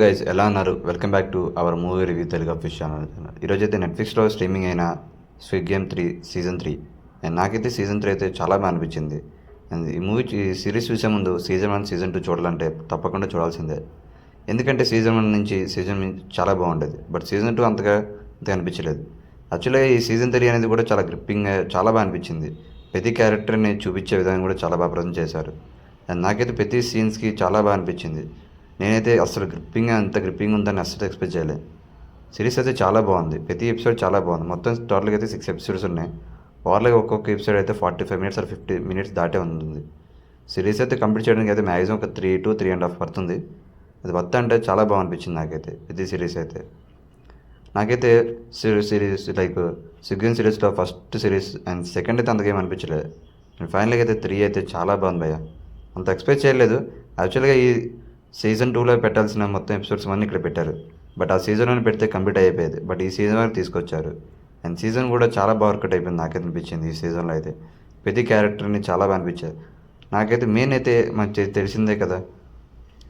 Guys ఎలా ఉన్నారు? Welcome back to our movie review Telugu official channel. ఈరోజైతే నెట్ఫ్లిక్స్లో స్ట్రీమింగ్ అయిన స్క్విడ్ గేమ్ 3 సీజన్ 3 అండ్ నాకైతే సీజన్ 3 అయితే చాలా బాగా అనిపించింది. అండ్ ఈ సిరీస్ చూసే ముందు సీజన్ 1 సీజన్ 2 చూడాలంటే తప్పకుండా చూడాల్సిందే. ఎందుకంటే సీజన్ 1 నుంచి సీజన్ చాలా బాగుండేది, బట్ సీజన్ 2 అంతగా అనిపించలేదు. యాక్చువల్గా ఈ సీజన్ 3 అనేది కూడా చాలా గ్రిప్పింగ్, చాలా బాగా అనిపించింది. ప్రతి క్యారెక్టర్ని చూపించే విధానం కూడా చాలా బాగా ప్రజెంట్ చేశారు. అండ్ నాకైతే ప్రతి సీన్స్కి చాలా బాగా అనిపించింది. నేనైతే అసలు అంత గ్రిప్పింగ్ ఉందని అస్సలు ఎక్స్పెక్ట్ చేయలేదు. సిరీస్ అయితే చాలా బాగుంది. ప్రతి ఎపిసోడ్ చాలా బాగుంది. మొత్తం టోటల్గా అయితే 6 ఎపిసోడ్స్ ఉన్నాయి. ఓవర్గా ఒక్కొక్క ఎపిసోడ్ అయితే 45 మినిట్స్ ఆర్ 50 మినిట్స్ దాటే ఉంటుంది. సిరీస్ అయితే కంప్లీట్ చేయడానికి అయితే మ్యాక్సిమం ఒక 3 to 3.5 పడుతుంది. అది మొత్తం అంటే చాలా బాగా అనిపించింది నాకైతే ప్రతి సిరీస్ అయితే. నాకైతే సిరీస్ లైక్ సిగ్గిన్ సిరీస్లో ఫస్ట్ సిరీస్ అండ్ సెకండ్ అయితే అంతగా అనిపించలేదు. అండ్ ఫైనల్గా అయితే 3 అయితే చాలా బాగుంది భయ్య. అంత ఎక్స్పెక్ట్ చేయలేదు. యాక్చువల్గా ఈ సీజన్ 2లో పెట్టాల్సిన మొత్తం ఎపిసోడ్స్ అన్నీ ఇక్కడ పెట్టారు. బట్ ఆ సీజన్ 1 పెడితే కంప్లీట్ అయిపోయేది. బట్ ఈ సీజన్ వరకు తీసుకొచ్చారు. అండ్ సీజన్ కూడా చాలా బాగా వర్కౌట్ అయిపోయింది నాకైతే అనిపించింది. ఈ సీజన్లో అయితే ప్రతి క్యారెక్టర్ని చాలా బాగా అనిపించారు నాకైతే. మెయిన్ అయితే మనకి తెలిసిందే కదా,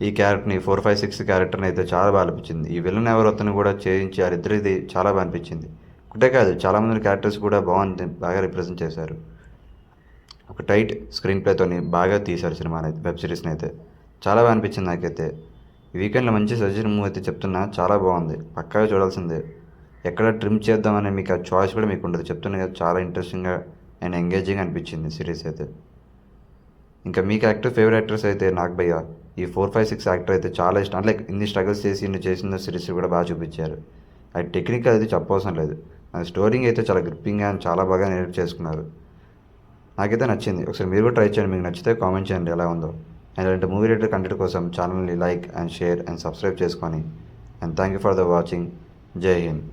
ఈ క్యారెక్టర్ని 4, 5, 6 క్యారెక్టర్ని అయితే చాలా బాగా అనిపించింది. ఈ విలన్ ఎవరు అతను కూడా చేయించి వారిద్దరిది చాలా బాగా అనిపించింది. ఒకటే కాదు, చాలామంది క్యారెక్టర్స్ కూడా బాగా రిప్రజెంట్ చేశారు. ఒక టైట్ స్క్రీన్ ప్లేతోని బాగా తీశారు సినిమాని అయితే, వెబ్ సిరీస్ని అయితే చాలా బాగా అనిపించింది నాకైతే. ఈ వీకెండ్లో మంచి సజెషన్ మూవీ అయితే చెప్తున్నా, చాలా బాగుంది, పక్కాగా చూడాల్సిందే. ఎక్కడ ట్రిమ్ చేద్దామనే మీకు ఆ చాయిస్ కూడా మీకు ఉండదు. చెప్తున్నా కదా, చాలా ఇంట్రెస్టింగ్గా అండ్ ఎంగేజింగ్ అనిపించింది సిరీస్ అయితే. ఇంకా మీకు ఫేవరెట్ యాక్టర్స్ అయితే నాకు భయ్య ఈ 4, 5, 6 యాక్టర్ అయితే చాలా ఇష్టం. అంటే ఇన్ని స్ట్రగుల్స్ చేసి ఇన్ని చేసిన సిరీస్ కూడా బాగా చూపించారు. అది టెక్నిక్ అది చెప్పవసరం లేదు. అది స్టోరింగ్ అయితే చాలా గ్రిప్పింగ్గా అండ్ చాలా బాగా నేర్పు చేసుకున్నారు. నాకైతే నచ్చింది. ఒకసారి మీరు కూడా ట్రై చేయండి. మీకు నచ్చితే కామెంట్ చేయండి ఎలా ఉందో. అండ్ ఇలాంటి మూవీ రిలేటెడ్ కంటెంట్ కోసం ఛానల్ని like and share and subscribe చేసుకొని. And thank you for the watching. Jai Hind.